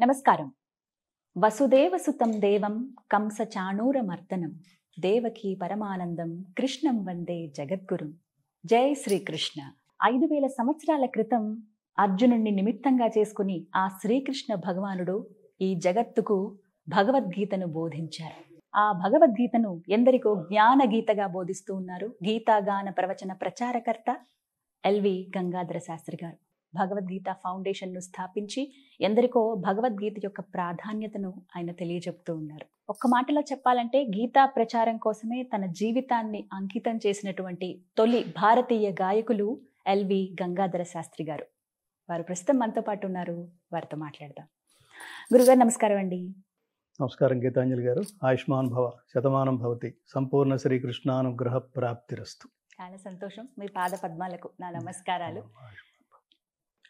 నమస్కారం. వసుదేవసుతం దేవం కంసచాణూరమర్దనం దేవకీ పరమానందం కృష్ణం వందే జగద్గురుం. జై శ్రీకృష్ణ. 5000 సంవత్సరాల క్రితం అర్జునుడిని నిమిత్తంగా చేసుకుని ఆ శ్రీకృష్ణ భగవానుడు ఈ జగత్తుకు భగవద్గీతను బోధించారు. ఆ భగవద్గీతను ఎందరికో జ్ఞానగీతగా బోధిస్తూ ఉన్నారు గీతాగాన ప్రవచన ప్రచారకర్త ఎల్వి గంగాధర శాస్త్రి గారు. భగవద్గీత ఫౌండేషన్ను స్థాపించి ఎందరికో భగవద్గీత యొక్క ప్రాధాన్యతను ఆయన తెలియజెప్తూ ఉన్నారు. ఒక్క మాటలో చెప్పాలంటే గీతా ప్రచారం కోసమే తన జీవితాన్ని అంకితం చేసినటువంటి తొలి భారతీయ గాయకులు ఎల్వి గంగాధర శాస్త్రి గారు. వారు ప్రస్తుతం మనతో పాటు ఉన్నారు, వారితో మాట్లాడదాం. గురుగారు నమస్కారం అండి. నమస్కారం గీతాంజలి గారు. ఆయుష్మాన్ భవ, శతమానం భవతి, సంపూర్ణ శ్రీకృష్ణానుగ్రహ ప్రాప్తిరస్తు. చాలా సంతోషం. మీ పాద పద్మాలకు నా నమస్కారాలు.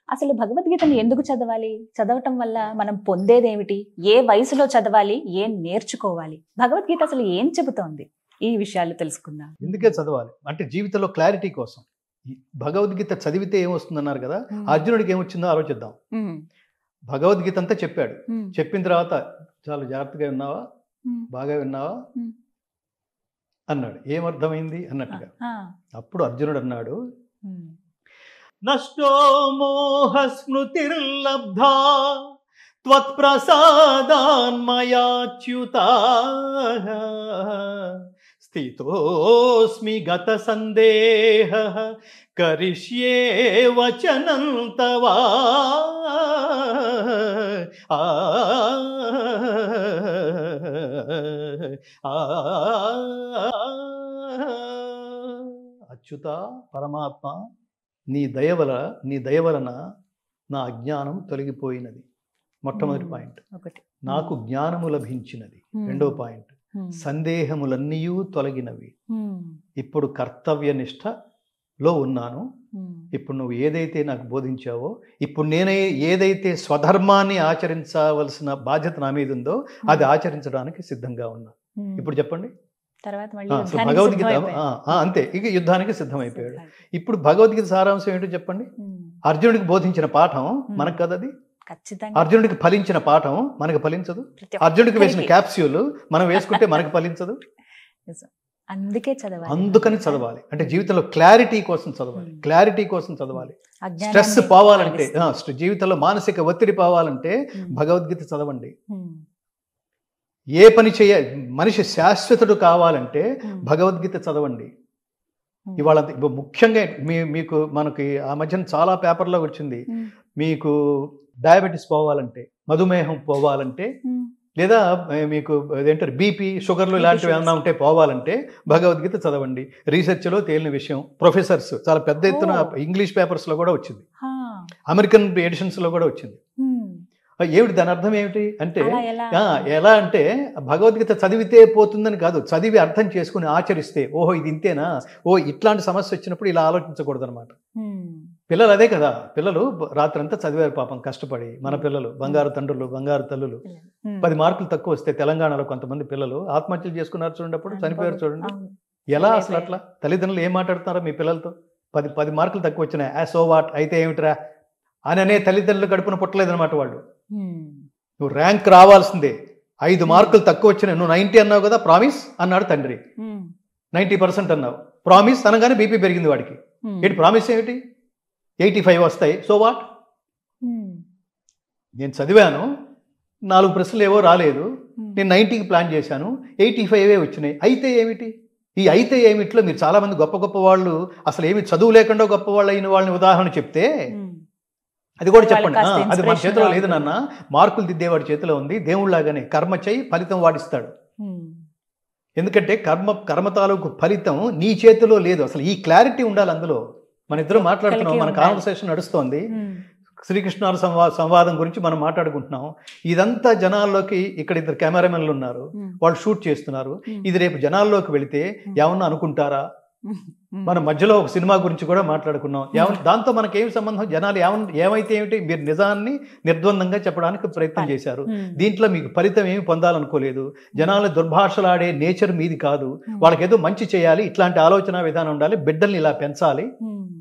అసలు భగవద్గీతను ఎందుకు చదవాలి? చదవటం వల్ల మనం పొందేదేమిటి? ఏ వయసులో చదవాలి? ఏం నేర్చుకోవాలి? భగవద్గీత అసలు ఏం చెబుతోంది? ఈ విషయాలు తెలుసుకుందాం. ఎందుకే చదవాలి అంటే జీవితంలో క్లారిటీ కోసం. భగవద్గీత చదివితే ఏమొస్తుందన్నారు కదా, అర్జునుడికి ఏమొచ్చిందో ఆలోచిద్దాం. భగవద్గీత అంతా చెప్పాడు. చెప్పిన తర్వాత చాలా జాగ్రత్తగా విన్నావా, బాగా విన్నావా అన్నాడు. ఏమర్థమైంది అన్నట్టుగా. అప్పుడు అర్జునుడు అన్నాడు, నష్టో మోహ స్మృతిర్లబ్ధా త్వత్ప్రసాదాన్మయాచ్యుతా స్థితోస్మి గత సందేహ కరిష్యే వచనం తవా. అచ్యుత పరమాత్మ, నీ దయ వలన నా అజ్ఞానం తొలగిపోయినది. మొట్టమొదటి పాయింట్. నాకు జ్ఞానము లభించినది. రెండో పాయింట్, సందేహములన్నీ తొలగినవి. ఇప్పుడు కర్తవ్య నిష్టలో ఉన్నాను. ఇప్పుడు నువ్వు ఏదైతే నాకు బోధించావో, ఇప్పుడు నేనే ఏదైతే స్వధర్మాన్ని ఆచరించవలసిన బాధ్యత నా మీద ఉందో అది ఆచరించడానికి సిద్ధంగా ఉన్నా. ఇప్పుడు చెప్పండి. భగవద్గీత అంతే, ఇక యుద్ధానికి సిద్ధమైపోయాడు. ఇప్పుడు భగవద్గీత సారాంశం ఏంటో చెప్పండి. అర్జునుడికి బోధించిన పాఠం మనకు కదా, అది అర్జునుడికి ఫలించిన పాఠం మనకు ఫలించదు. అర్జునుడికి వేసిన క్యాప్స్యూల్ మనం వేసుకుంటే మనకు ఫలించదు. అందుకని చదవాలి. అంటే జీవితంలో క్లారిటీ కోసం చదవాలి. క్లారిటీ కోసం చదవాలి. స్ట్రెస్ పోవాలంటే, జీవితంలో మానసిక ఒత్తిడి పోవాలంటే భగవద్గీత చదవండి. ఏ పని మనిషి శాశ్వతుడు కావాలంటే భగవద్గీత చదవండి. ఇవాళ ముఖ్యంగా మనకి ఆ మధ్యన చాలా పేపర్లో వచ్చింది, మీకు డయాబెటీస్ పోవాలంటే, మధుమేహం పోవాలంటే, లేదా మీకు ఏంటారు బీపీ, షుగర్లు ఇలాంటివి ఏమన్నా ఉంటే పోవాలంటే భగవద్గీత చదవండి. రీసెర్చ్లో తేలిన విషయం. ప్రొఫెసర్స్ చాలా పెద్ద ఎత్తున ఇంగ్లీష్ పేపర్స్లో కూడా వచ్చింది, అమెరికన్ ఎడిషన్స్లో కూడా వచ్చింది. ఏమిటి దాని అర్థం ఏమిటి అంటే, ఎలా అంటే భగవద్గీత చదివితే పోతుందని కాదు, చదివి అర్థం చేసుకుని ఆచరిస్తే, ఓహో ఇది ఇంతేనా, ఇట్లాంటి సమస్య వచ్చినప్పుడు ఇలా ఆలోచించకూడదు అనమాట. పిల్లలు అదే కదా, పిల్లలు రాత్రంతా చదివారు పాపం కష్టపడి. మన పిల్లలు బంగారు తండ్రులు, బంగారు తల్లులు. 10 మార్కులు తక్కువ వస్తే తెలంగాణలో కొంతమంది పిల్లలు ఆత్మహత్యలు చేసుకున్నారు చూడండి, అప్పుడు చనిపోయారు చూడండి. ఎలా అసలు అట్లా? తల్లిదండ్రులు ఏం మాట్లాడుతున్నారో మీ పిల్లలతో? 10 మార్కులు తక్కువ వచ్చినాయి, సో వాట్ అయితే ఏమిట్రా అని అనే తల్లిదండ్రులు కడుపున పుట్టలేదన్నమాట వాళ్ళు. నువ్వు ర్యాంక్ రావాల్సిందే, 5 మార్కులు తక్కువ వచ్చినాయి, నువ్వు 90 అన్నావు కదా, ప్రామిస్ అన్నాడు తండ్రి. 90% అన్నావు, ప్రామిస్ అనగానే బీపీ పెరిగింది వాడికి. ఏంటి ప్రామిస్ ఏమిటి? 85 వస్తాయి, సో వాట్? నేను చదివాను, 4 ప్రశ్నలు ఏవో రాలేదు, నేను 90కి ప్లాన్ చేశాను, 85 వచ్చినాయి, అయితే ఏమిటి? ఈ అయితే ఏమిట్లో మీరు చాలామంది గొప్ప గొప్ప వాళ్ళు, అసలు ఏమి చదువు లేకుండా గొప్ప వాళ్ళు అయిన వాళ్ళని ఉదాహరణ చెప్తే అది కూడా చెప్పండి. అది మన చేతిలో లేదు నాన్న, మార్కులు దిద్దేవాడి చేతిలో ఉంది. దేవుళ్ళలాగానే కర్మ చేయి, ఫలితం వాడిస్తాడు. ఎందుకంటే కర్మ తాలూకు ఫలితం నీ చేతిలో లేదు. అసలు ఈ క్లారిటీ ఉండాలి అందులో. మన ఇద్దరు మాట్లాడుతున్నాం, మన కాన్వర్సేషన్ నడుస్తోంది, శ్రీకృష్ణ సంవాదం గురించి మనం మాట్లాడుకుంటున్నాం. ఇదంతా జనాల్లోకి, ఇక్కడ 2 కెమెరామెన్లు ఉన్నారు, వాళ్ళు షూట్ చేస్తున్నారు. ఇది రేపు జనాల్లోకి వెళితే ఏమన్నా అనుకుంటారా? మన మధ్యలో ఒక సినిమా గురించి కూడా మాట్లాడుకున్నాం. దాంతో మనకేం సంబంధం? జనాలు ఏమైతే ఏమిటి, మీరు నిజాన్ని నిర్ద్వందంగా చెప్పడానికి ప్రయత్నం చేశారు. దీంట్లో మీకు ఫలితం ఏమి పొందాలనుకోలేదు. జనాలు దుర్భాషలాడే నేచర్ మీది కాదు. వాళ్ళకి ఏదో మంచి చేయాలి, ఇట్లాంటి ఆలోచన విధానం ఉండాలి, బిడ్డల్ని ఇలా పెంచాలి,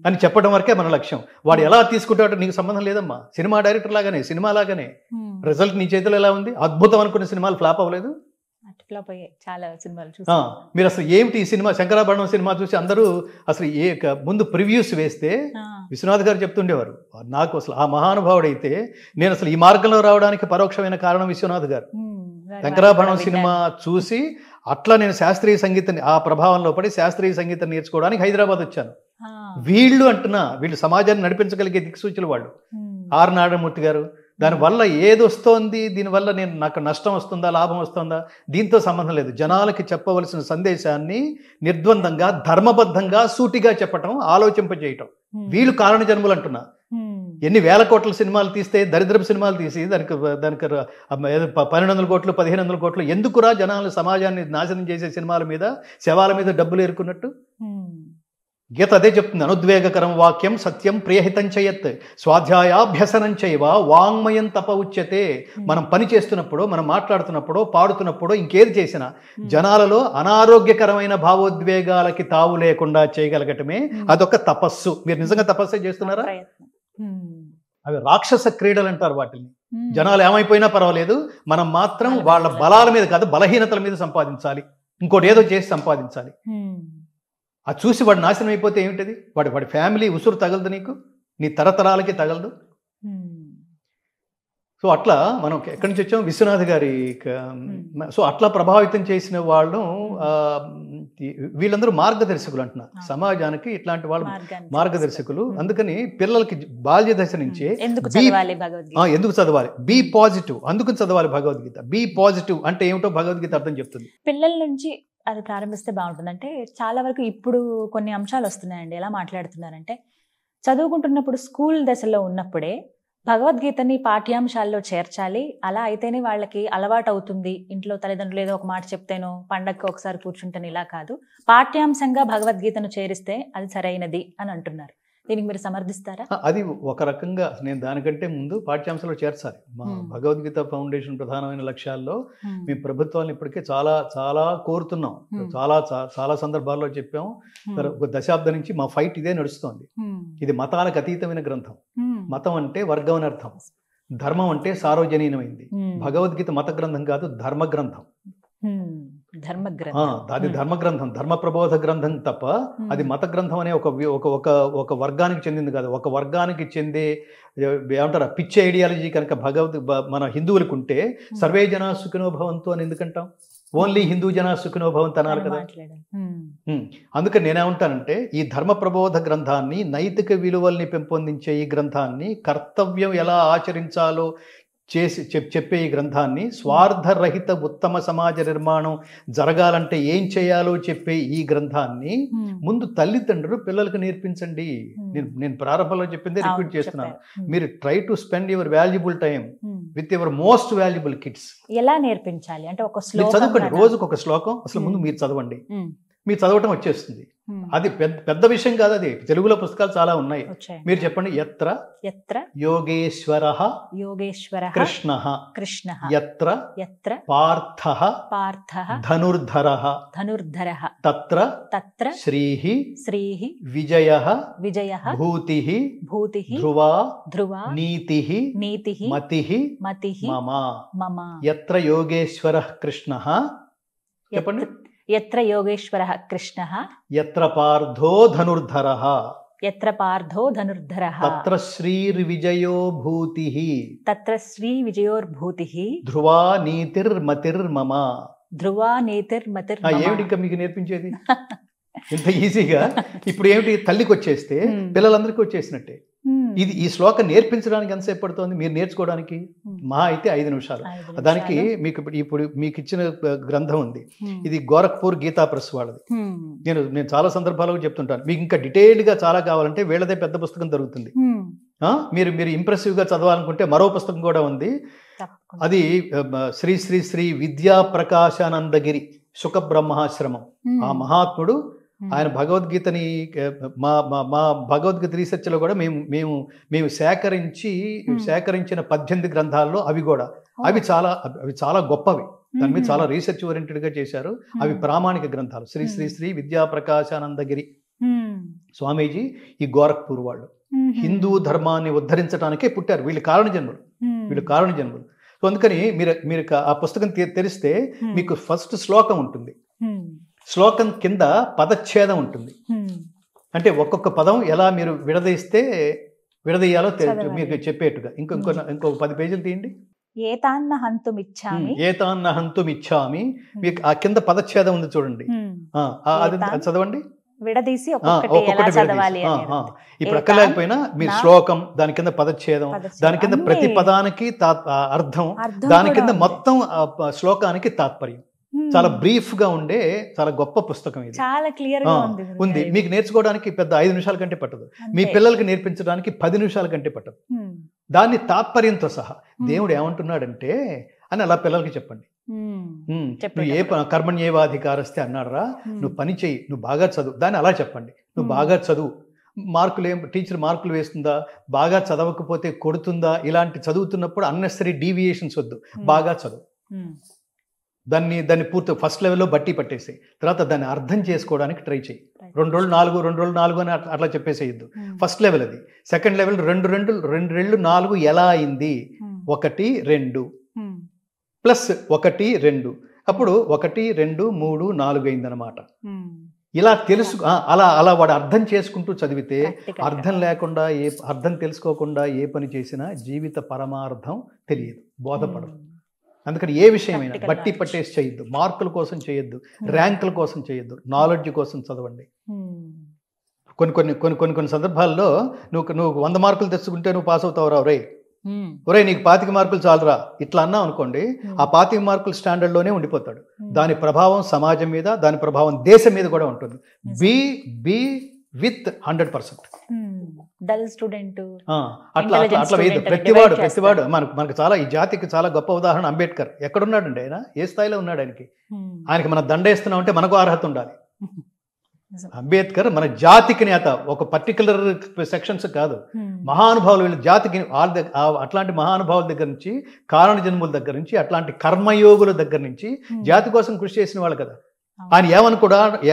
అని చెప్పడం వరకే మన లక్ష్యం. వాడు ఎలా తీసుకుంటాడో నీకు సంబంధం లేదమ్మా. సినిమా డైరెక్టర్ లాగానే, సినిమా లాగానే రిజల్ట్ నీ చేతిలో ఎలా ఉంది? అద్భుతం అనుకున్న సినిమాలు ఫ్లాప్ అవ్వలేదు. చాలా సినిమాలు మీరు అసలు ఏమిటి ఈ సినిమా, శంకరాభరణం సినిమా చూసి అందరూ అసలు ముందు ప్రివ్యూస్ వేస్తే విశ్వనాథ్ గారు చెప్తుండేవారు, నాకు అసలు ఆ మహానుభావుడైతే నేను అసలు ఈ మార్గంలో రావడానికి పరోక్షమైన కారణం విశ్వనాథ్ గారు. శంకరాభరణం సినిమా చూసి అట్లా నేను శాస్త్రీయ సంగీతాన్ని, ఆ ప్రభావంలో పడి శాస్త్రీయ సంగీతం నేర్చుకోవడానికి హైదరాబాద్ వచ్చాను. వీళ్ళు సమాజాన్ని నడిపించగలిగే దిక్సూచులు వాళ్ళు. ఆర్ నారాయణమూర్తి గారు. దానివల్ల ఏది వస్తోంది, దీనివల్ల నాకు నష్టం వస్తుందా లాభం వస్తుందా దీంతో సంబంధం లేదు. జనాలకి చెప్పవలసిన సందేశాన్ని నిర్ద్వందంగా ధర్మబద్ధంగా సూటిగా చెప్పటం, ఆలోచింపజేయటం. వీళ్ళు కారణ జన్ములు అంటున్నా. ఎన్ని వేల కోట్ల సినిమాలు తీస్తే, దరిద్రపు సినిమాలు తీసి దానికి 1200 కోట్లు 1500 కోట్లు ఎందుకురా జనాలు సమాజాన్ని నాశనం చేసే సినిమాల మీద, శవాల మీద డబ్బులు ఏరుకున్నట్టు? గీత అదే చెప్తుంది. అనుద్వేగకరం వాక్యం సత్యం ప్రియహితం చేయత్ స్వాధ్యాయాభ్యసనం చేయవ వాంగ్మయం తప ఉచ్యతే. మనం పని చేస్తున్నప్పుడు, మనం మాట్లాడుతున్నప్పుడు, పాడుతున్నప్పుడు, ఇంకేది చేసినా జనాలలో అనారోగ్యకరమైన భావోద్వేగాలకి తావు లేకుండా చేయగలగటమే అదొక తపస్సు. మీరు నిజంగా తపస్సే చేస్తున్నారా? అవి రాక్షస క్రీడలు అంటారు వాటిని. జనాలు ఏమైపోయినా పర్వాలేదు, మనం మాత్రం వాళ్ళ బలాల మీద కాదు బలహీనతల మీద సంపాదించాలి, ఇంకోటి ఏదో చేసి సంపాదించాలి. అది చూసి వాడు నాశనం అయిపోతే ఏమిటది? వాడి ఫ్యామిలీ ఉసురు తగలదు, నీకు నీ తరతరాలకి తగలదు. సో అట్లా మనం ఎక్కడి నుంచి వచ్చాం? విశ్వనాథ్ గారి. సో అట్లా ప్రభావితం చేసిన వాళ్ళు వీళ్ళందరూ మార్గదర్శకులు అంటున్నారు సమాజానికి. ఇట్లాంటి వాళ్ళు మార్గదర్శకులు. అందుకని పిల్లలకి బాల్య దశ నుంచే ఎందుకు చదవాలి, బీ పాజిటివ్, అందుకని చదవాలి భగవద్గీత. బీ పాజిటివ్ అంటే ఏమిటో భగవద్గీత అర్థం చెప్తుంది. పిల్లల నుంచి అది ప్రారంభిస్తే బాగుంటుంది. అంటే చాలా వరకు ఇప్పుడు కొన్ని అంశాలు వస్తున్నాయండి. ఎలా మాట్లాడుతున్నారంటే, చదువుకుంటున్నప్పుడు స్కూల్ దశలో ఉన్నప్పుడే భగవద్గీతని పాఠ్యాంశాల్లో చేర్చాలి, అలా అయితేనే వాళ్ళకి అలవాటు అవుతుంది. ఇంట్లో తల్లిదండ్రులు ఏదో ఒక మాట చెప్తేనో, పండగకి ఒకసారి కూర్చుంటేనే, ఇలా కాదు, పాఠ్యాంశంగా భగవద్గీతను చేరిస్తే అది సరైనది అని అంటున్నారు. దీనికి మీరు సమర్థిస్తారా? అది ఒక రకంగా నేను దానికంటే ముందు పాఠ్యాంశాలు చేర్చాలి. మా భగవద్గీత ఫౌండేషన్ ప్రధానమైన లక్ష్యాల్లో మేము ప్రభుత్వాన్ని ఇప్పటికే చాలా చాలా కోరుతున్నాం. చాలా సందర్భాల్లో చెప్పాం. ఒక దశాబ్దం నుంచి మా ఫైట్ ఇదే నడుస్తోంది. ఇది మతాలకు అతీతమైన గ్రంథం. మతం అంటే వర్గం అని అర్థం, ధర్మం అంటే సార్వజనీనమైంది. భగవద్గీత మత గ్రంథం కాదు, ధర్మ గ్రంథం. అది ధర్మ గ్రంథం, ధర్మ ప్రబోధ గ్రంథం తప్ప అది మత గ్రంథం అనే ఒక వర్గానికి చెందింది కాదు. ఒక వర్గానికి చెందే ఏమంటారు పిచ్చి ఐడియాలజీ కనుక మన హిందువులకు ఉంటే సర్వే జనా సుఖినో భవంతు అని ఎందుకంటాం? ఓన్లీ హిందూ జనా సుఖినో భవంతు అన్నారు కదా. అందుకని నేనేమంటానంటే, ఈ ధర్మ ప్రబోధ గ్రంథాన్ని, నైతిక విలువల్ని పెంపొందించే ఈ గ్రంథాన్ని, కర్తవ్యం ఎలా ఆచరించాలో చెప్పే ఈ గ్రంథాన్ని, స్వార్థరహిత ఉత్తమ సమాజ నిర్మాణం జరగాలంటే ఏం చేయాలో చెప్పే ఈ గ్రంథాన్ని ముందు తల్లిదండ్రులు పిల్లలకు నేర్పించండి. నేను ప్రారంభంలో చెప్పిందే రిపీట్ చేస్తున్నాను. మీరు try to spend your valuable time with your most valuable kids. ఎలా నేర్పించాలి అంటే, ఒక శ్లోకం చదవండి, రోజుకు ఒక శ్లోకం. అసలు ముందు మీరు చదవండి, మీరు చదవటం వచ్చేస్తుంది. అది పెద్ద విషయం కాదు. అది తెలుగులో పుస్తకాలు చాలా ఉన్నాయి. మీరు చెప్పండి. యత్ర యోగేశ్వరః కృష్ణః యత్ర పార్థః ధనుర్ధరః తత్ర శ్రీః విజయః భూతిః ధ్రువా నీతిః మతిః మమ. యత్ర యోగేశ్వరః కృష్ణః, చెప్పండి. యత్ర యోగేశ్వరః కృష్ణః యత్ర పార్థో ధనుర్ధరః తత్ర శ్రీర్విజయో భూతిః ధ్రువా నీతిర్మతిర్మమ. ఏమిటి ఇంకా మీకు నేర్పించేది? ఇంత ఈజీగా. ఇప్పుడు ఏమిటి, తల్లికి వచ్చేస్తే పిల్లలందరికీ వచ్చేసినట్టే. ఈ శ్లోకం నేర్పించడానికి ఎంతసేపు పడుతుంది? మీరు నేర్చుకోవడానికి మహా అయితే 5 నిమిషాలు. దానికి ఇప్పుడు మీకు ఇచ్చిన గ్రంథం ఉంది, ఇది గోరఖ్పూర్ గీతా ప్రెస్ వాళ్ళది. నేను చాలా సందర్భాల్లో చెప్తుంటాను, మీకు ఇంకా డీటెయిల్డ్గా చాలా కావాలంటే వీళ్ళదే పెద్ద పుస్తకం దొరుకుతుంది. మీరు ఇంప్రెసివ్గా చదవాలనుకుంటే మరో పుస్తకం కూడా ఉంది. అది శ్రీ శ్రీ శ్రీ విద్యా ప్రకాశానందగిరి సుఖ బ్రహ్మాశ్రమం. ఆ మహాత్ముడు ఆయన భగవద్గీతని మా భగవద్గీత రీసెర్చ్లో కూడా మేము సేకరించిన 18 గ్రంథాల్లో అవి చాలా గొప్పవి. దాని మీద చాలా రీసెర్చ్ ఓరియంటెడ్గా చేశారు. అవి ప్రామాణిక గ్రంథాలు. శ్రీ శ్రీ శ్రీ విద్యా ప్రకాశానందగిరి స్వామీజీ ఈ గోరఖ్పూర్ వాళ్ళు హిందూ ధర్మాన్ని ఉద్ధరించడానికే పుట్టారు. వీళ్ళు కారణ జన్ములు. సో అందుకని మీరు ఆ పుస్తకం తెరిస్తే మీకు ఫస్ట్ శ్లోకం ఉంటుంది. శ్లోకం కింద పదచ్ఛేదం ఉంటుంది. అంటే ఒక్కొక్క పదం ఎలా మీరు విడదీయాలో మీకు చెప్పేట్టుగా. ఇంకొక 10 పేజీలు తీయండి. ఏతాన్న హంతుమిచ్చామి. మీకు ఆ కింద పదచ్ఛేదం ఉంది చూడండి, అది చదవండి. విడదీసి ఒక్కొక్కటి చదవాలి. ఇప్పుడు అక్కర్లేకపోయినా మీరు శ్లోకం, దాని కింద పదచ్ఛేదం, దాని కింద ప్రతి పదానికి అర్థం, దాని కింద మొత్తం శ్లోకానికి తాత్పర్యం. చాలా బ్రీఫ్ గా ఉండే చాలా గొప్ప పుస్తకం ఇది. చాలా క్లియర్ గా ఉంది. మీకు నేర్చుకోవడానికి పెద్ద 5 నిమిషాల కంటే పట్టదు. మీ పిల్లలకి నేర్పించడానికి 10 నిమిషాల కంటే పట్టదు. దాన్ని తాత్పర్యంతో సహా దేవుడు ఏమంటున్నాడంటే అని అలా పిల్లలకి చెప్పండి. నువ్వు ఏ కర్మణ్యేవాధికారస్తే అన్నాడరా, నువ్వు పని చెయ్యి, నువ్వు బాగా చదువు, దాన్ని అలా చెప్పండి. నువ్వు బాగా చదువు, టీచర్ మార్కులు వేస్తుందా, బాగా చదవకపోతే కొడుతుందా, ఇలాంటి చదువుతున్నప్పుడు అన్నెసరీ డీవియేషన్స్ వద్దు, బాగా చదువు. దాన్ని పూర్తి ఫస్ట్ లెవెల్లో బట్టి పట్టేసి తర్వాత దాన్ని అర్థం చేసుకోవడానికి ట్రై చేయి. 2 రోజులు 4 అని అట్లా చెప్పేసేయద్దు. ఫస్ట్ లెవెల్ అది. సెకండ్ లెవెల్ 2 2 4 ఎలా అయింది, 1 2 ప్లస్ 1 2 అప్పుడు 1 2 3 4 అయిందనమాట. ఇలా అలా వాడు అర్థం చేసుకుంటూ చదివితే అర్థం లేకుండా అర్థం తెలుసుకోకుండా ఏ పని చేసినా జీవిత పరమార్థం తెలియదు, బోధపడదు. అందుకని ఏ విషయమైనా బట్టి పట్టేసి చేయొద్దు, మార్కుల కోసం చేయొద్దు, ర్యాంకుల కోసం చేయొద్దు, నాలెడ్జ్ కోసం చదవండి. కొన్ని సందర్భాల్లో నువ్వు 100 మార్కులు తెచ్చుకుంటే నువ్వు పాస్ అవుతావురా, ఒరే నీకు 25 మార్కులు చాలురా ఇట్లా అన్నావు అనుకోండి, ఆ 25 మార్కులు స్టాండర్డ్లోనే ఉండిపోతాడు. దాని ప్రభావం సమాజం మీద, దాని ప్రభావం దేశం మీద కూడా ఉంటుంది. Be with 100%. డల్ స్టూడెంట్ అట్లా వేయదు. ప్రతివాడు మనకు చాలా, ఈ జాతికి చాలా గొప్ప ఉదాహరణ అంబేద్కర్. ఎక్కడున్నాడండి ఆయన, ఏ స్థాయిలో ఉన్నాడు? ఆయనకి మనం దండేస్తున్నాం అంటే మనకు అర్హత ఉండాలి. అంబేద్కర్ మన జాతికి నేత, ఒక పర్టికులర్ సెక్షన్స్ కాదు, మహానుభావులు వీళ్ళ జాతికి. అట్లాంటి మహానుభావుల దగ్గర నుంచి, కారణ జన్ముల దగ్గర నుంచి, అట్లాంటి కర్మయోగుల దగ్గర నుంచి జాతి కోసం కృషి చేసిన వాళ్ళు కదా. ఆయన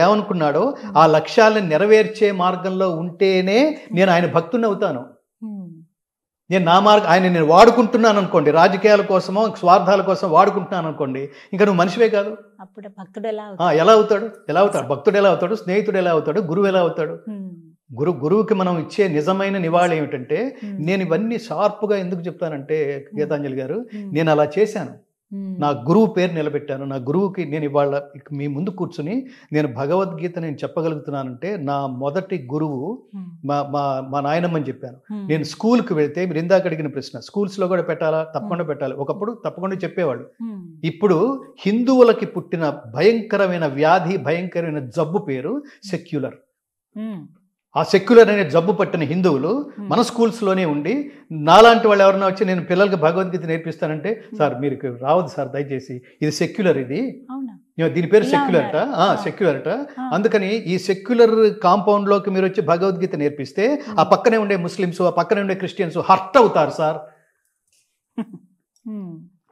ఏమనుకున్నాడో ఆ లక్ష్యాలను నెరవేర్చే మార్గంలో ఉంటేనే నేను ఆయన భక్తుని అవుతాను. నేను ఆయన వాడుకుంటున్నాను అనుకోండి, రాజకీయాల కోసమో స్వార్థాల కోసం వాడుకుంటున్నాను అనుకోండి, ఇంకా నువ్వు మనిషివే కాదు. ఎలా అవుతాడు? భక్తుడు ఎలా అవుతాడు? స్నేహితుడు ఎలా అవుతాడు? గురువు ఎలా అవుతాడు? గురువుకి మనం ఇచ్చే నిజమైన నివాళి ఏమిటంటే, నేను ఇవన్నీ షార్ప్గా ఎందుకు చెప్తానంటే గీతాంజలి గారు, నేను అలా చేశాను, నా గురువు పేరు నిలబెట్టాను. నా గురువుకి నేను ఇవాళ మీ ముందు కూర్చుని నేను భగవద్గీత నేను చెప్పగలుగుతున్నానంటే నా మొదటి గురువు మా నాయనమ్మని చెప్పాను. నేను స్కూల్కి వెళ్తే, మీరు ఇందాక అడిగిన ప్రశ్న, స్కూల్స్లో కూడా పెట్టాలా? తప్పకుండా పెట్టాలి. ఒకప్పుడు తప్పకుండా చెప్పేవాళ్ళు. ఇప్పుడు హిందువులకి పుట్టిన భయంకరమైన వ్యాధి, భయంకరమైన జబ్బు పేరు సెక్యులర్. ఆ సెక్యులర్ అనే జబ్బు పట్టిన హిందువులు మన స్కూల్స్లోనే ఉండి, నాలాంటి వాళ్ళు ఎవరన్నా వచ్చి నేను పిల్లలకి భగవద్గీత నేర్పిస్తానంటే, సార్ మీరు రావద్దు సార్ దయచేసి, ఇది సెక్యులర్, దీని పేరు సెక్యులర్ అట. అందుకని ఈ సెక్యులర్ కాంపౌండ్లోకి మీరు వచ్చి భగవద్గీత నేర్పిస్తే ఆ పక్కనే ఉండే ముస్లిమ్స్, ఆ పక్కనే ఉండే క్రిస్టియన్స్ హర్ట్ అవుతారు సార్.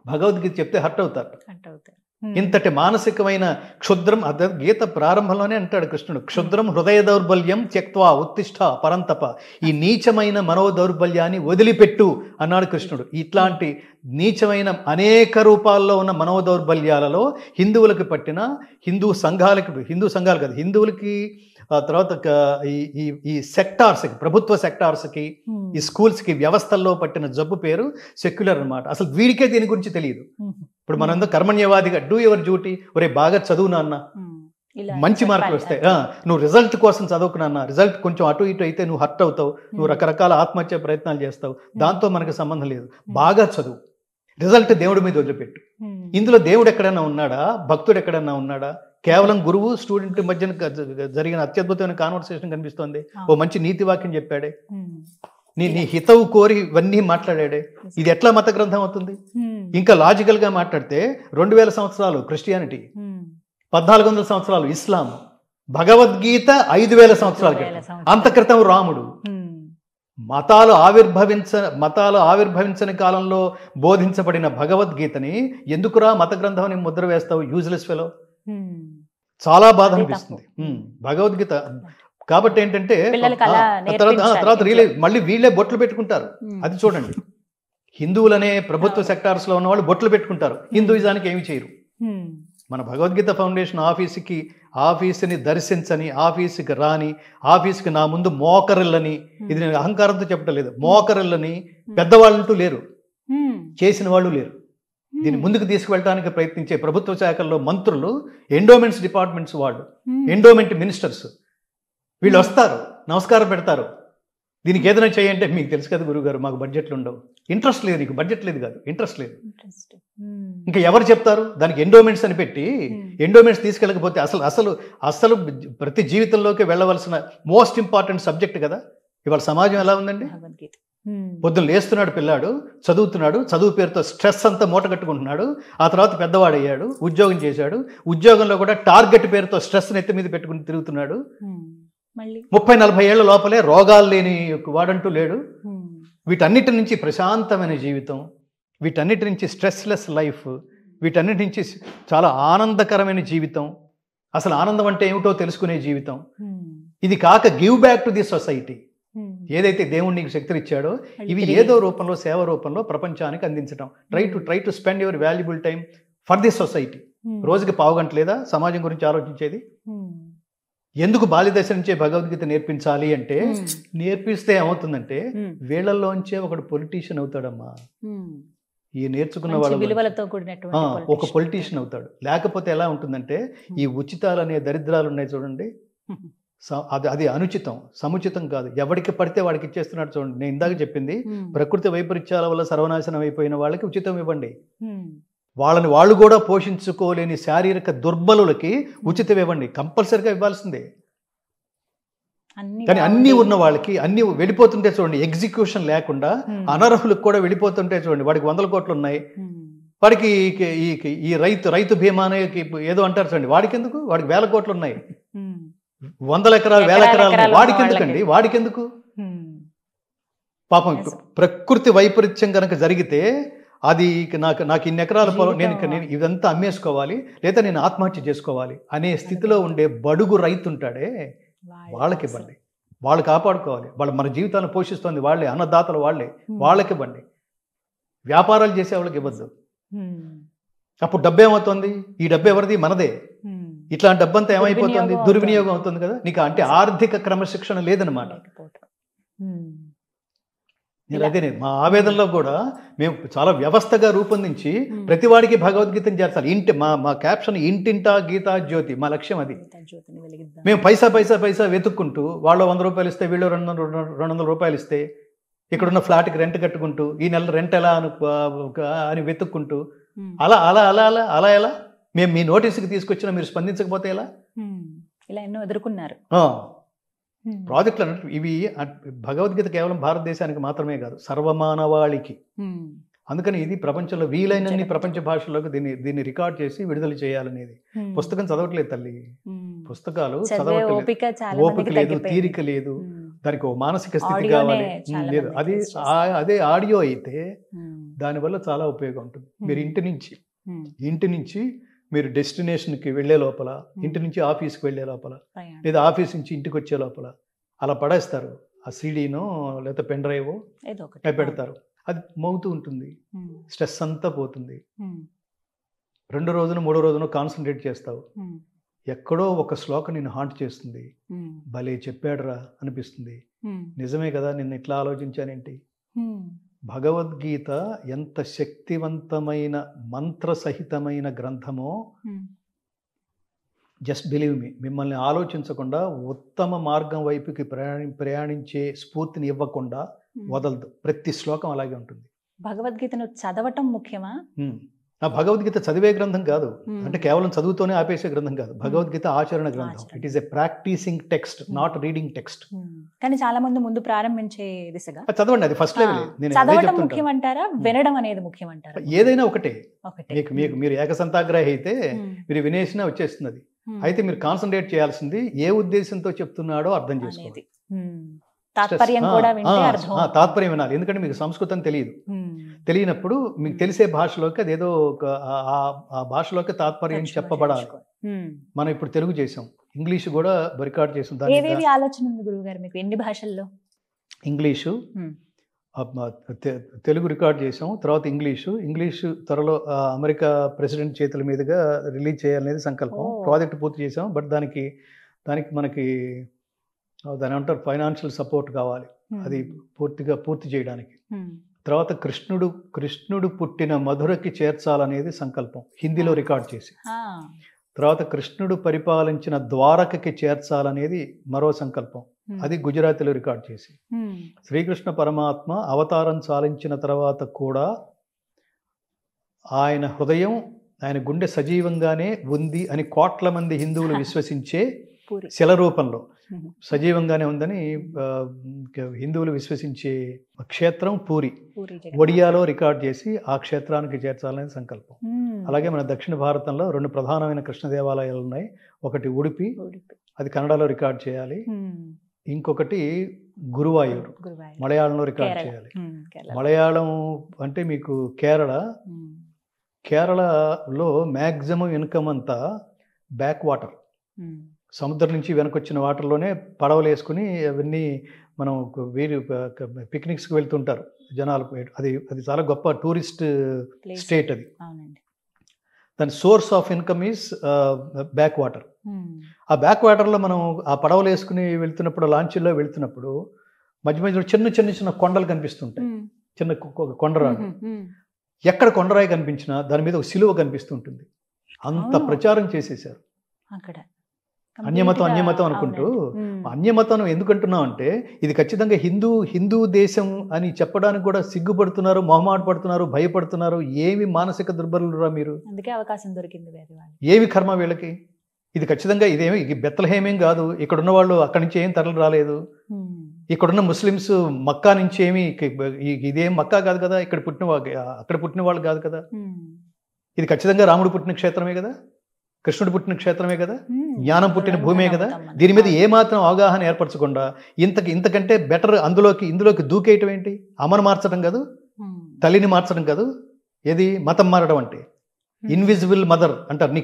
భగవద్గీత చెప్తే హర్ట్ అవుతారు. ఇంతటి మానసికమైన క్షుద్రం, గీత ప్రారంభంలోనే అంటాడు కృష్ణుడు, క్షుద్రం హృదయ దౌర్బల్యం త్యక్త్వా ఉత్తిష్ట పరంతప. ఈ నీచమైన మనోదౌర్బల్యాన్ని వదిలిపెట్టు అన్నాడు కృష్ణుడు. ఇట్లాంటి నీచమైన అనేక రూపాల్లో ఉన్న మనోదౌర్బల్యాలలో హిందువులకు పట్టిన, హిందూ సంఘాలు కాదు, హిందువులకి తర్వాత ఈ సెక్టార్స్కి, ప్రభుత్వ సెక్టార్స్కి, ఈ స్కూల్స్కి, వ్యవస్థల్లో పట్టిన జబ్బు పేరు సెక్యులర్ అన్నమాట. అసలు వీడికే దీని గురించి తెలియదు. ఇప్పుడు మనందరూ కర్మణ్యవాదిగా డూ యువర్ డ్యూటీ, ఒరే బాగా చదువు నాన్న, మంచి మార్కులు వస్తాయి, నువ్వు రిజల్ట్ కోసం చదువుకున్నా, రిజల్ట్ కొంచెం అటు ఇటు అయితే నువ్వు హర్ట్ అవుతావు, నువ్వు రకరకాల ఆత్మహత్య ప్రయత్నాలు చేస్తావు, దాంతో మనకు సంబంధం లేదు. బాగా చదువు, రిజల్ట్ దేవుడి మీద వదిలిపెట్టు. ఇందులో దేవుడు ఎక్కడైనా ఉన్నాడా? భక్తుడు ఎక్కడైనా ఉన్నాడా? కేవలం గురువు స్టూడెంట్ మధ్యన జరిగిన అత్యద్భుతమైన కాన్వర్సేషన్ కనిపిస్తోంది. ఓ మంచి నీతి వాక్యం చెప్పాడే, నీ హితవు కోరి ఇవన్నీ మాట్లాడాడే. ఇది ఎట్లా మత గ్రంథం అవుతుంది? ఇంకా లాజికల్ గా మాట్లాడితే 2000 సంవత్సరాలు క్రిస్టియానిటీ, 1400 సంవత్సరాలు ఇస్లాం, భగవద్గీత 5000 సంవత్సరాల క్రితం, అంత క్రితం రాముడు. మతాలు ఆవిర్భవించని కాలంలో బోధించబడిన భగవద్గీతని ఎందుకురా మత గ్రంథం ముద్ర వేస్తావు? Useless fellow. చాలా బాధ అనిపిస్తుంది. భగవద్గీత కాబట్టి ఏంటంటే పిల్లలకి అలా తర్వాత రియలైజ్ మళ్ళీ వీళ్ళే బొట్లు పెట్టుకుంటారు. అది చూడండి, హిందువులనే ప్రభుత్వ సెక్టార్స్ లో ఉన్న వాళ్ళు బొట్లు పెట్టుకుంటారు, హిందూయిజానికి ఏమి చేయరు. మన భగవద్గీత ఫౌండేషన్ ఆఫీసుని దర్శించని, ఆఫీసుకి రాని, ఆఫీసుకి నా ముందు మోకరిల్లని, ఇది నేను అహంకారంతో చెప్పడం లేదు, మోకరిల్లని పెద్దవాళ్ళంటూ లేరు, చేసిన వాళ్ళు లేరు. దీన్ని ముందుకు తీసుకువెళ్ళడానికి ప్రయత్నించే ప్రభుత్వ శాఖల్లో మంత్రులు, ఎండోమెంట్స్ డిపార్ట్మెంట్స్ వాళ్ళు, ఎండోమెంట్ మినిస్టర్స్ వీళ్ళు వస్తారు, నమస్కారం పెడతారు. దీనికి ఏదైనా చేయంటే మీకు తెలుసు కదా గురుగారు, మాకు బడ్జెట్లు ఉండవు. ఇంట్రెస్ట్ లేదు, నీకు బడ్జెట్ లేదు కాదు, ఇంట్రెస్ట్ లేదు. ఇంకా ఎవరు చెప్తారు? దానికి ఎండోమెంట్స్ అని పెట్టి ఎండోమెంట్స్ తీసుకెళ్ళకపోతే అసలు ప్రతి జీవితంలోకి వెళ్ళవలసిన మోస్ట్ ఇంపార్టెంట్ సబ్జెక్ట్ కదా. ఇవాళ సమాజం ఎలా ఉందండి? పొద్దున్న లేస్తున్నాడు పిల్లాడు, చదువుతున్నాడు, చదువు పేరుతో స్ట్రెస్ అంతా మూటగట్టుకుంటున్నాడు. ఆ తర్వాత పెద్దవాడయ్యాడు, ఉద్యోగం చేశాడు, ఉద్యోగంలో కూడా టార్గెట్ పేరుతో స్ట్రెస్ నెత్తి మీద పెట్టుకుని తిరుగుతున్నాడు. 30-40 ఏళ్ల లోపలే రోగాలు లేని వాడంటూ లేడు. వీటన్నిటి నుంచి ప్రశాంతమైన జీవితం, వీటన్నిటి నుంచి స్ట్రెస్లెస్ లైఫ్, వీటన్నిటి నుంచి చాలా ఆనందకరమైన జీవితం, అసలు ఆనందం అంటే ఏమిటో తెలుసుకునే జీవితం. ఇది కాక give back to the society. ఏదైతే దేవుడు నీకు శక్తులు ఇచ్చాడో ఇవి ఏదో రూపంలో, సేవ రూపంలో ప్రపంచానికి అందించడం. Try to spend your valuable time for the society. రోజుకి పావుగంట లేదా సమాజం గురించి ఆలోచించేది? ఎందుకు బాల్యదశ నుంచే భగవద్గీత నేర్పించాలి అంటే, నేర్పిస్తే ఏమవుతుందంటే వీళ్ళల్లోంచే ఒకడు పొలిటీషియన్ అవుతాడమ్మా. ఈ నేర్చుకున్న వాళ్ళ ఒక పొలిటీషియన్ అవుతాడు. లేకపోతే ఎలా ఉంటుందంటే, ఈ ఉచితాలు అనే దరిద్రాలు ఉన్నాయి చూడండి, అది అనుచితం, సముచితం కాదు. ఎవరికి పడితే వాడికి ఇచ్చేస్తున్నాడు చూడండి. నేను ఇందాక చెప్పింది, ప్రకృతి వైపరీత్యాల వల్ల సర్వనాశనం అయిపోయిన వాళ్ళకి ఉచితం ఇవ్వండి. వాళ్ళు కూడా పోషించుకోలేని శారీరక దుర్బలులకి ఉచితం ఇవ్వండి, కంపల్సరిగా ఇవ్వాల్సిందే. కానీ అన్నీ ఉన్న వాళ్ళకి అన్నీ వెళ్ళిపోతుంటే చూడండి, ఎగ్జిక్యూషన్ లేకుండా అనర్హులకు కూడా వెళ్ళిపోతుంటే చూడండి. వాడికి 100 కోట్లు ఉన్నాయి, వాడికి ఈ రైతు బీమానే ఏదో అంటారు చూడండి, వాడికి ఎందుకు? వాడికి 1000 కోట్లు ఉన్నాయి, 100 ఎకరాలు 1000 ఎకరాలు, వాడికి ఎందుకండి? వాడికి ఎందుకు? పాపం ప్రకృతి వైపరీత్యం కనుక జరిగితే అది నాకు ఇన్ని ఎకరాల పొలం, నేను ఇదంతా అమ్మేసుకోవాలి లేదా నేను ఆత్మహత్య చేసుకోవాలి అనే స్థితిలో ఉండే బడుగు రైతు ఉంటాడే, వాళ్ళకి ఇవ్వండి. వాళ్ళు కాపాడుకోవాలి, వాళ్ళు మన జీవితాలను పోషిస్తుంది వాళ్ళే, అన్నదాతలు వాళ్ళే, వాళ్ళకి ఇవ్వండి. వ్యాపారాలు చేసే వాళ్ళకి ఇవ్వద్దు. అప్పుడు డబ్బు ఏమవుతుంది? ఈ డబ్బు ఎవరిది? మనదే. ఇట్లాంటి డబ్బంతా ఏమైపోతుంది? దుర్వినియోగం అవుతుంది కదా. నీకు అంటే ఆర్థిక క్రమశిక్షణ లేదనమాట. అదే మా ఆవేదనలో కూడా మేము చాలా వ్యవస్థగా రూపొందించి ప్రతివాడికి భగవద్గీతను చేర్చాలి. మా క్యాప్షన్ ఇంటింటా గీతా జ్యోతి, మా లక్ష్యం అది. మేము పైసా వెతుక్కుంటూ, వాళ్ళు 100 రూపాయలు ఇస్తే వీళ్ళు 200 రూపాయలు ఇస్తే, ఇక్కడున్న ఫ్లాట్కి రెంట్ కట్టుకుంటూ, ఈ నెల రెంట్ ఎలా అని వెతుక్కుంటూ, అలా ఎలా మేము మీ నోటీసుకి తీసుకొచ్చినా మీరు స్పందించకపోతే ఎలా? ఇలా ఎన్నో ఎదుర్కొన్నారు ప్రాజెక్టులు అన్నట్టు. ఇవి భగవద్గీత కేవలం భారతదేశానికి మాత్రమే కాదు, సర్వమానవాళికి. అందుకని ఇది ప్రపంచంలో వీలైనన్ని ప్రపంచ భాషల్లోకి దీన్ని రికార్డ్ చేసి విడుదల చేయాలనేది. పుస్తకం చదవట్లేదు తల్లి, పుస్తకాలు చదవట్లేదు, ఓపిక లేదు, తీరిక లేదు, దానికి ఓ మానసిక స్థితి కావాలి. లేదు, అదే ఆడియో అయితే దానివల్ల చాలా ఉపయోగం ఉంటుంది. మీరు ఇంటి నుంచి మీరు డెస్టినేషన్కి వెళ్ళే లోపల, ఇంటి నుంచి ఆఫీస్కి వెళ్ళే లోపల, లేదా ఆఫీస్ నుంచి ఇంటికి వచ్చే లోపల అలా పడేస్తారు. ఆ సీడీనో లేదా పెన్ డ్రైవో పెడతారు, అది మోగుతూ ఉంటుంది, స్ట్రెస్ అంతా పోతుంది. 2 రోజులు 3 రోజులు కాన్సన్ట్రేట్ చేస్తావు, ఎక్కడో ఒక శ్లోకం నిన్ను హాంట్ చేస్తుంది, భలే చెప్పాడురా అనిపిస్తుంది. నిజమే కదా, నిన్న ఇట్లా ఆలోచించానేంటి. భగవద్గీత ఎంత శక్తివంతమైన మంత్రసహితమైన గ్రంథమో, జస్ట్ బిలీవ్ మీ, మిమ్మల్ని ఆలోచించకుండా ఉత్తమ మార్గం వైపుకి ప్రయాణించే స్ఫూర్తిని ఇవ్వకుండా వదలదు. ప్రతి శ్లోకం అలాగే ఉంటుంది. భగవద్గీతను చదవటం ముఖ్యమా? ఆ భగవద్గీత చదివే గ్రంథం కాదు, అంటే కేవలం చదువుతోనే ఆపేసే గ్రంథం కాదు. భగవద్గీత ఆచరణ గ్రంథం. It is a practising text, not reading text. కానీ చాలా మంది ముందు ప్రారంభించే దిశగా చదవండి, అది ఫస్ట్ లెవెల్. చదవడం ముఖ్యమంటారా, వినడం అనేది ముఖ్యమంటారా? ఏదైనా ఒకటే. మీరు ఏకసంతాగ్రహి అయితే మీరు వినేసినా వచ్చేస్తున్నది. అయితే మీరు కాన్సన్ట్రేట్ చేయాల్సింది ఏ ఉద్దేశంతో చెప్తున్నాడో అర్థం చేసుకోండి. తాత్పర్యం వినాలి, ఎందుకంటే మీకు సంస్కృతం తెలియనప్పుడు మీకు తెలిసే భాషలోకి అదేదో ఆ భాషలోకి తాత్పర్యం చెప్పబడాలి. మనం ఇప్పుడు తెలుగు చేసాం, ఇంగ్లీషు కూడా రికార్డ్ చేసాం. ఏవేవి ఆలోచన ఉంది గురువు గారు మీకు? ఎన్ని భాషల్లో? ఇంగ్లీషు, తెలుగు రికార్డ్ చేసాం. తర్వాత ఇంగ్లీషు త్వరలో అమెరికా ప్రెసిడెంట్ చేతుల మీదుగా రిలీజ్ చేయాలనేది సంకల్పం. ప్రాజెక్ట్ పూర్తి చేసాం. బట్ దానికి మనకి దాని అంటారు ఫైనాన్షియల్ సపోర్ట్ కావాలి, అది పూర్తి చేయడానికి. తర్వాత కృష్ణుడు పుట్టిన మధురకి చేర్చాలనేది సంకల్పం, హిందీలో రికార్డ్ చేసి. తర్వాత కృష్ణుడు పరిపాలించిన ద్వారకకి చేర్చాలనేది మరో సంకల్పం, అది గుజరాతీలో రికార్డ్ చేసి. శ్రీకృష్ణ పరమాత్మ అవతారం చాలించిన తర్వాత కూడా ఆయన హృదయం, ఆయన గుండె సజీవంగానే ఉంది అని కోట్ల మంది హిందువులు విశ్వసించే శిల రూపంలో సజీవంగానే ఉందని హిందువులు విశ్వసించే క్షేత్రం పూరి, ఒడియాలో రికార్డ్ చేసి ఆ క్షేత్రానికి చేర్చాలనే సంకల్పం. అలాగే మన దక్షిణ భారతంలో 2 ప్రధానమైన కృష్ణ దేవాలయాలు ఉన్నాయి. ఒకటి ఉడిపి, అది కన్నడలో రికార్డ్ చేయాలి. ఇంకొకటి గురువాయూరు, మలయాళంలో రికార్డ్ చేయాలి. మలయాళం అంటే మీకు కేరళలో మ్యాక్సిమం ఇన్కమ్ అంతా బ్యాక్ వాటర్, సముద్రం నుంచి వెనకొచ్చిన వాటర్లోనే పడవలు వేసుకుని అవన్నీ మనం పిక్నిక్స్కి వెళ్తుంటారు జనాలు. అది చాలా గొప్ప టూరిస్ట్ స్టేట్. అది దాని source of income is back water. ఆ బ్యాక్ వాటర్లో మనం ఆ పడవలు వేసుకుని వెళ్తున్నప్పుడు, లాంచీల్లో వెళ్తున్నప్పుడు మధ్య మధ్యలో చిన్న కొండలు కనిపిస్తుంటాయి, చిన్న కొండరాడు. ఎక్కడ కొండరాయి కనిపించినా దాని మీద ఒక సిలువ కనిపిస్తుంటుంది. అంత ప్రచారం చేసేసారు అక్కడ. అన్యమతం అనుకుంటూ. అన్యమతం ఎందుకంటున్నాం అంటే ఇది ఖచ్చితంగా హిందూ దేశం అని చెప్పడానికి కూడా సిగ్గుపడుతున్నారు, మొహమాట పడుతున్నారు, భయపడుతున్నారు. ఏమి మానసిక దుర్బలురా మీరు? అందుకే అవకాశం దొరికింది. ఏమి కర్మ వీళ్ళకి? ఇది ఖచ్చితంగా ఇది బెత్లహేమేం కాదు. ఇక్కడున్న వాళ్ళు అక్కడి నుంచి ఏం తరలి రాలేదు. ఇక్కడున్న ముస్లిమ్స్ మక్కా నుంచి ఇదేం మక్కా కాదు కదా, అక్కడ పుట్టిన వాళ్ళు కాదు కదా. ఇది ఖచ్చితంగా రాముడు పుట్టిన క్షేత్రమే కదా, కృష్ణుడు పుట్టిన క్షేత్రమే కదా, జ్ఞానం పుట్టిన భూమే కదా. దీని మీద ఏమాత్రం అవగాహన ఏర్పరచకుండా ఇంతకంటే బెటర్ ఇందులోకి దూకేయటం ఏంటి? అమ్మను మార్చడం కాదు, తల్లిని మార్చడం కాదు, ఏది మతం మారడం అంటే. ఇన్విజిబుల్ మదర్ అంటారు. నీ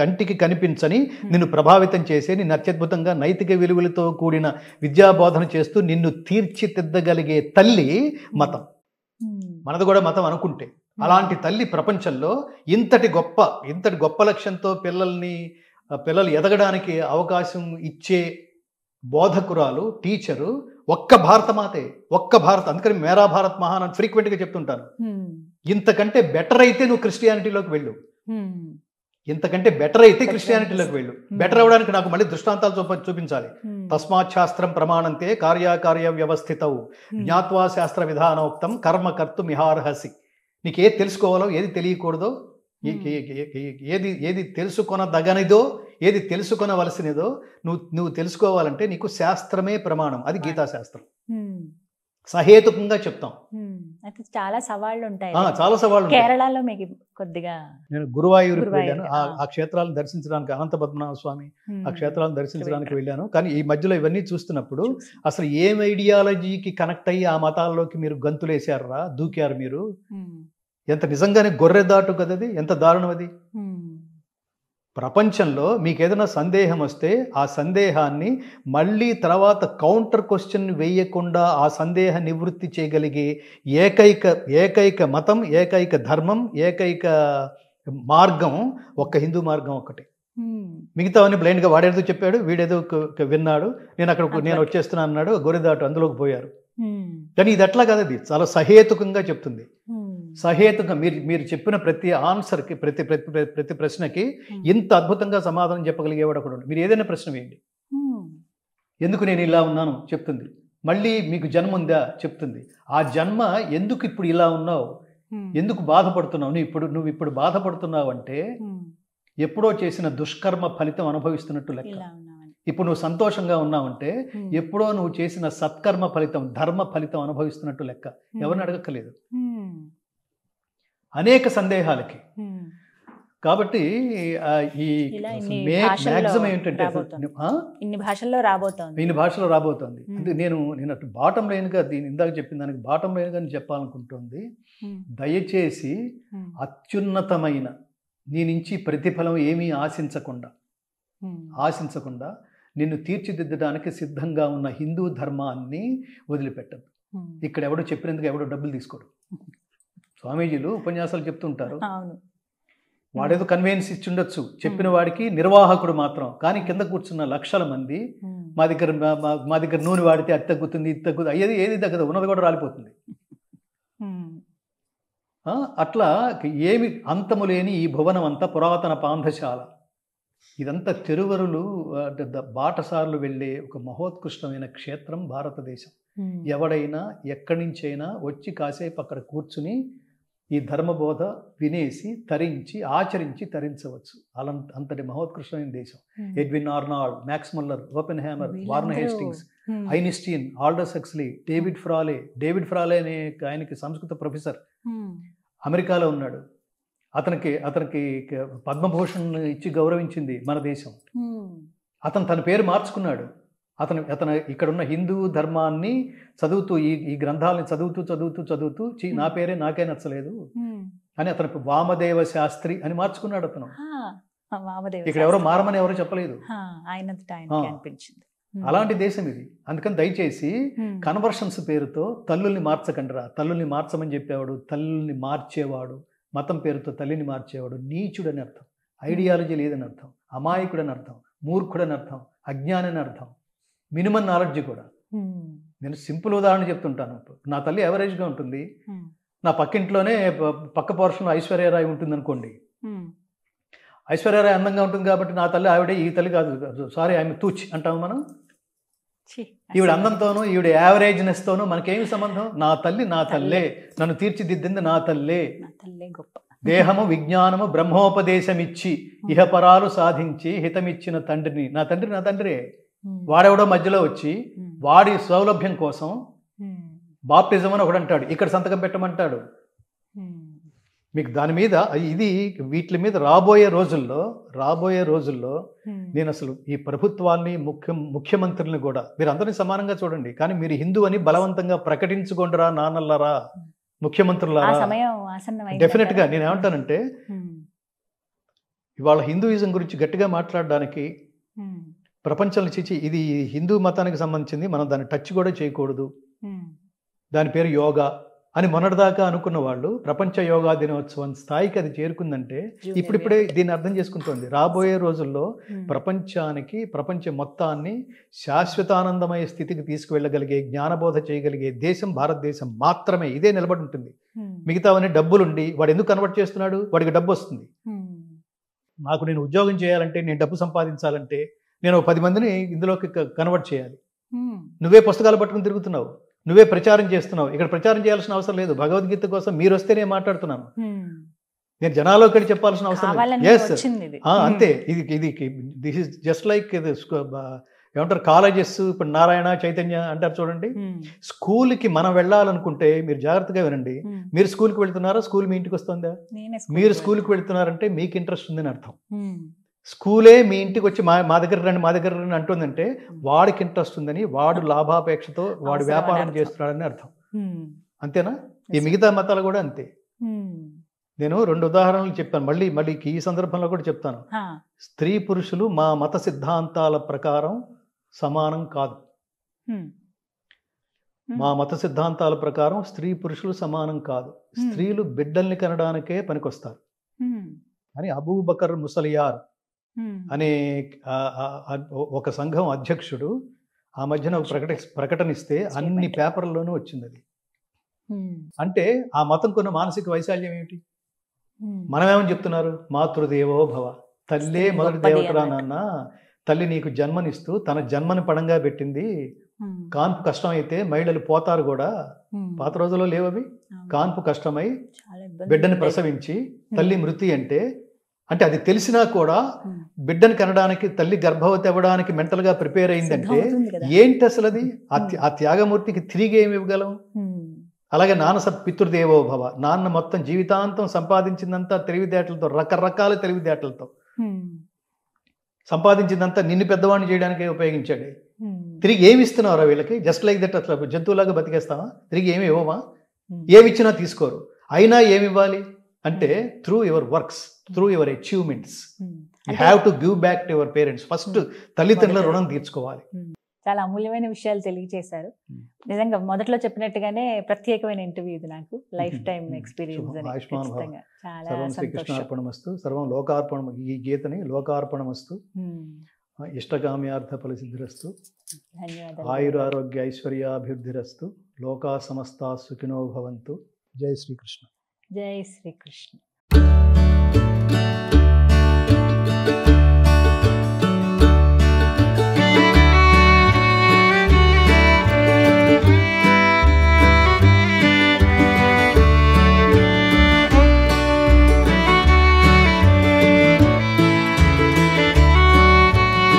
కంటికి కనిపించని నిన్ను ప్రభావితం చేసే, నిన్ను అత్యద్భుతంగా నైతిక విలువలతో కూడిన విద్యాబోధన చేస్తూ నిన్ను తీర్చిదిద్దగలిగే తల్లి మతం. మనది కూడా మతం అనుకుంటే. అలాంటి తల్లి ప్రపంచంలో ఇంతటి గొప్ప లక్ష్యంతో పిల్లలు ఎదగడానికి అవకాశం ఇచ్చే బోధకురాలు, టీచరు ఒక్క భారతమాతే, అందుకని మేరా భారత్ మహాన్ అని ఫ్రీక్వెంట్గా చెప్తుంటాను. ఇంతకంటే బెటర్ అయితే నువ్వు క్రిస్టియానిటీలోకి వెళ్ళు, ఇంతకంటే బెటర్ అయితే క్రిస్టియానిటీలోకి వెళ్ళు. బెటర్ అవడానికి నాకు మళ్ళీ దృష్టాంతాలు చూపించాలి. తస్మాత్ శాస్త్రం ప్రమాణంతే కార్యకార్య వ్యవస్థితవు జ్ఞాత్వా శాస్త్ర విధానోక్తం కర్మ కర్తుం ఇహార్హసి. నీకు ఏది తెలుసుకోవాలో, ఏది తెలియకూడదో, ఏది తెలుసుకొనదగనిదో, ఏది తెలుసుకొనవలసినదో నువ్వు తెలుసుకోవాలంటే నీకు శాస్త్రమే ప్రమాణం. అది గీతాశాస్త్రం. సహేతుకంగా చెప్తాం. చాలా సవాళ్ళు ఉంటాయి. చాలా సవాళ్ళు. కేరళలో మీకు కొద్దిగా నేను గురువాయూరుకి వెళ్ళాను. ఆ క్షేత్రాలను దర్శించడానికి, అనంత పద్మనాభ స్వామి ఆ క్షేత్రాలను దర్శించడానికి వెళ్ళాను. కానీ ఈ మధ్యలో ఇవన్నీ చూస్తున్నప్పుడు అసలు ఏం ఐడియాలజీకి కనెక్ట్ అయ్యి ఆ మతాల్లోకి మీరు గంతులేశారా, దూకారు మీరు? ఎంత నిజంగానే గొర్రెదాటు కదది, ఎంత దారుణం అది. ప్రపంచంలో మీకు ఏదైనా సందేహం వస్తే ఆ సందేహాన్ని మళ్ళీ తర్వాత కౌంటర్ క్వశ్చన్ వేయకుండా ఆ సందేహ నివృత్తి చేయగలిగే ఏకైక మతం, ఏకైక ధర్మం, ఏకైక మార్గం ఒక్క హిందూ మార్గం ఒక్కటే. మిగతావన్నీ బ్లైండ్గా వాడేదో చెప్పాడు, వీడేదో విన్నాడు, నేను వచ్చేస్తున్నాను అన్నాడు, గొర్రెదాటు అందులోకి పోయారు. కానీ ఇది అట్లా కాదు, అది చాలా సహేతుకంగా చెప్తుంది. సహేతుకంగా మీరు చెప్పిన ప్రతి ఆన్సర్కి, ప్రతి ప్రశ్నకి ఇంత అద్భుతంగా సమాధానం చెప్పగలిగేవాడు ఒకడు. మీరు ఏదైనా ప్రశ్న వేయండి, ఎందుకు నేను ఇలా ఉన్నాను చెప్తుంది. మళ్ళీ మీకు జన్మ ఉందా చెప్తుంది. ఆ జన్మ ఎందుకు ఇప్పుడు ఇలా ఉన్నావు, ఎందుకు బాధపడుతున్నావు, నువ్వు ఇప్పుడు బాధపడుతున్నావు అంటే ఎప్పుడో చేసిన దుష్కర్మ ఫలితం అనుభవిస్తున్నట్టు లెక్క. ఇప్పుడు నువ్వు సంతోషంగా ఉన్నావంటే ఎప్పుడో నువ్వు చేసిన సత్కర్మ ఫలితం, ధర్మ ఫలితం అనుభవిస్తున్నట్టు లెక్క. ఎవరిని అడగక్కర్లేదు అనేక సందేహాలకి. కాబట్టి ఈ మ్యాక్సిమం ఏంటంటే ఇన్ని భాషల్లో రాబోతోంది. అంటే నేను అటు బాటం లైన్గా ఇందాక చెప్పిన దానికి బాటం లైన్గా చెప్పాలనుకుంటుంది, దయచేసి అత్యున్నతమైన నీ నుంచి ప్రతిఫలం ఏమీ ఆశించకుండా ఆశించకుండా నిన్ను తీర్చిదిద్దడానికి సిద్ధంగా ఉన్న హిందూ ధర్మాన్ని వదిలిపెట్టదు. ఇక్కడ ఎవడో చెప్పినందుకు ఎవడో డబ్బులు తీసుకోడు. స్వామీజీలు ఉపన్యాసాలు చెప్తుంటారు, వాడేదో కన్వీనియన్స్ ఇచ్చిండొచ్చు, చెప్పిన వాడికి నిర్వాహకుడు మాత్రం. కానీ కింద కూర్చున్న లక్షల మంది మా దగ్గర నూనె వాడితే అది తగ్గుతుంది, ఇది తగ్గుతుంది, అయ్యేది ఏది తగ్గదు, ఉన్నది కూడా రాలిపోతుంది. అట్లా ఏమి అంతము లేని ఈ భువనం అంతా పురాతన పాంధశాల. ఇదంతా తిరువరులు బాటసార్లు వెళ్ళే ఒక మహోత్కృష్టమైన క్షేత్రం భారతదేశం. ఎవడైనా ఎక్కడి నుంచైనా వచ్చి కాసేపు అక్కడ కూర్చుని ఈ ధర్మబోధ వినేసి తరించి ఆచరించి తరించవచ్చు. అంతటి మహోత్కృష్టమైన దేశం. Edwin Arnold, max Muller, open hammer, warn Hastings, Einstein, Aldous Huxley, David ఫ్రాలే అనే ఆయనకి సంస్కృత ప్రొఫెసర్ అమెరికాలో ఉన్నాడు. అతనికి పద్మభూషణ్ ఇచ్చి గౌరవించింది మన దేశం. అతను తన పేరు మార్చుకున్నాడు. అతను ఇక్కడున్న హిందూ ధర్మాన్ని చదువుతూ ఈ గ్రంథాలని చదువుతూ నా పేరే నాకే నచ్చలేదు అని అతను వామదేవ శాస్త్రి అని మార్చుకున్నాడు. అతను ఇక్కడ ఎవరో మారమని ఎవరో చెప్పలేదు. అలాంటి దేశం ఇది. అందుకని దయచేసి కన్వర్షన్స్ పేరుతో తల్లుల్ని మార్చకండిరా. తల్లుల్ని మార్చమని చెప్పేవాడు, తల్లుల్ని మార్చేవాడు, మతం పేరుతో తల్లిని మార్చేవాడు నీచుడని అర్థం, ఐడియాలజీ లేదని అర్థం, అమాయకుడని అర్థం, మూర్ఖుడని అర్థం, అజ్ఞాని అని అర్థం, మినిమం నాలెడ్జ్ కూడా. నేను సింపుల్ ఉదాహరణ చెప్తుంటాను. నా తల్లి యావరేజ్గా ఉంటుంది, నా పక్కింట్లోనే పక్క పోర్షన్లో ఐశ్వర్యరాయ్ ఉంటుంది అనుకోండి. ఐశ్వర్యరాయ్ అందంగా ఉంటుంది కాబట్టి నా తల్లి ఆవిడే, ఈ తల్లి కాదు, సారీ ఆమె తూచి అంటాము మనం. ఈవిడ అందంతోనూ ఈవిడ యావరేజ్నెస్తోనూ మనకేమి సంబంధం? నా తల్లి నా తల్లే, నన్ను తీర్చిదిద్దింది నా తల్లే. దేహము విజ్ఞానము బ్రహ్మోపదేశం ఇచ్చి ఇహపరాలు సాధించి హితమిచ్చిన తండ్రిని. నా తండ్రే. వాడెవడో మధ్యలో వచ్చి వాడి సౌలభ్యం కోసం బాప్టిజం అని ఒకడు అంటాడు, ఇక్కడ సంతకం పెట్టమంటాడు. మీకు దాని మీద వీటి మీద రాబోయే రోజుల్లో నేను అసలు ఈ ప్రభుత్వాన్ని ముఖ్యమంత్రుల్ని కూడా మీరు అందరినీ సమానంగా చూడండి. కానీ మీరు హిందూ అని బలవంతంగా ప్రకటించుకోండిరా నాన్నలారా, ముఖ్యమంత్రులారా. డెఫినెట్ గా నేను ఏమంటానంటే, ఇవాళ హిందూయిజం గురించి గట్టిగా మాట్లాడడానికి ప్రపంచంలో ఇది హిందూ మతానికి సంబంధించింది, మనం దాన్ని టచ్ కూడా చేయకూడదు, దాని పేరు యోగా అని మొన్నటిదాకా అనుకున్న వాళ్ళు ప్రపంచ యోగా దినోత్సవం స్థాయికి అది చేరుకుందంటే ఇప్పుడిప్పుడే దీన్ని అర్థం చేసుకుంటోంది. రాబోయే రోజుల్లో ప్రపంచ మొత్తాన్ని శాశ్వతానందమయ స్థితికి తీసుకువెళ్ళగలిగే, జ్ఞానబోధ చేయగలిగే దేశం భారతదేశం మాత్రమే. ఇదే నిలబడి ఉంటుంది. మిగతావన్నీ డబ్బులుండి వాడు ఎందుకు కన్వర్ట్ చేస్తున్నాడు? వాడికి డబ్బు వస్తుంది. నేను ఉద్యోగం చేయాలంటే, నేను డబ్బు సంపాదించాలంటే నేను 10 మందిని ఇందులోకి కన్వర్ట్ చేయాలి. నువ్వే పుస్తకాలు పట్టుకుని తిరుగుతున్నావు, నువ్వే ప్రచారం చేస్తున్నావు. ఇక్కడ ప్రచారం చేయాల్సిన అవసరం లేదు. భగవద్గీత కోసం మీరు వస్తే నేను మాట్లాడుతున్నాను. నేను జనాల్లోకి వెళ్ళి చెప్పాల్సిన అవసరం లేదు. అంతే. దిస్ ఇస్ జస్ట్ లైక్ ఏమంటారు కాలేజెస్. ఇప్పుడు నారాయణ, చైతన్య అంటారు చూడండి. స్కూల్కి మనం వెళ్ళాలనుకుంటే మీరు జాగ్రత్తగా వినండి. మీరు స్కూల్కి వెళ్తున్నారా? స్కూల్ మీ ఇంటికి వస్తుందా? మీరు స్కూల్కి వెళ్తున్నారంటే మీకు ఇంట్రెస్ట్ ఉందని అర్థం. స్కూలే మీ ఇంటికి వచ్చి మా దగ్గర రండి అంటుందంటే వాడికి ఇంట్రెస్ట్ ఉందని, వాడు లాభాపేక్షతో వాడు వ్యాపారం చేస్తున్నాడని అర్థం. అంతేనా? ఈ మిగతా మతాలు కూడా అంతే. నేను 2 ఉదాహరణలు చెప్పాను, మళ్ళీ ఈ సందర్భంలో కూడా చెప్తాను. స్త్రీ పురుషులు మా మత సిద్ధాంతాల ప్రకారం సమానం కాదు. మా మత సిద్ధాంతాల ప్రకారం స్త్రీ పురుషులు సమానం కాదు. స్త్రీలు బిడ్డల్ని కనడానికే పనికొస్తారు అని అబూబకర్ ముసలియార్ అనే ఒక సంఘం అధ్యక్షుడు ఆ మధ్యన ప్రకటనిస్తే అన్ని పేపర్లోనూ వచ్చింది అది. అంటే ఆ మతం కొన్న మానసిక వైశాల్యం ఏమిటి? మనమేమని చెప్తున్నారు? మాతృదేవో భవ, తల్లే మొదటి దేవతరా నాన్న. తల్లి నీకు జన్మనిస్తూ తన జన్మని పడంగా పెట్టింది. కాన్పు కష్టమైతే మహిళలు పోతారు కూడా. పాత రోజుల్లో లేవవి. కాన్పు కష్టమై బిడ్డని ప్రసవించి తల్లి మృతి అంటే అది తెలిసినా కూడా బిడ్డని కనడానికి, తల్లి గర్భవతి అవ్వడానికి మెంటల్గా ప్రిపేర్ అయిందంటే ఏంటి అసలు అది? ఆ త్యాగమూర్తికి తిరిగి ఏమి ఇవ్వగలం? అలాగే నాన్న పితృదేవో భవ, నాన్న మొత్తం జీవితాంతం సంపాదించిందంతా తెలివితేటలతో, రకరకాల తెలివితేటలతో సంపాదించిందంతా నిన్ను పెద్దవాడిని చేయడానికే ఉపయోగించాడు. తిరిగి ఏమి ఇస్తున్నారా వీళ్ళకి? Just like that. అట్లా జంతువులాగా బతికేస్తావా? తిరిగి ఏమి ఇవ్వమా? ఏమిచ్చినా తీసుకోరు. అయినా ఏమి ఇవ్వాలి అంటే through your works, through your achievements you అంటే have to give back to your parents. First తల్లిదండ్రుల రుణం తీర్చుకోవాలి. చాలా అమూల్యమైన విషయాలు తెలియజేశారు. Hmm. నిజంగా మొదట్లో చెప్పినట్టుగానే ప్రత్యేకమైన ఇంటర్వ్యూ ఇది, నాకు లైఫ్ టైం Hmm. ఎక్స్పీరియన్స్ అని. ఆయుష్మాన్ భవ. ఖచ్చితంగా చాలా సర్వం సంతోషం. శ్రీకృష్ణార్పణమస్తు, సర్వం లోకార్పణం. ఈ గీతని లోకార్పణమస్తు, Hmm. ఇష్టకామ్యార్థ ఫలసిద్ధిరస్తు, ధన్యవాదాలు. ఆయురారోగ్య ఐశ్వర్యాభివృద్ధిరస్తు, లోకా సమస్తా సుఖినో భవంతు. జై శ్రీకృష్ణ. జై శ్రీకృష్ణ.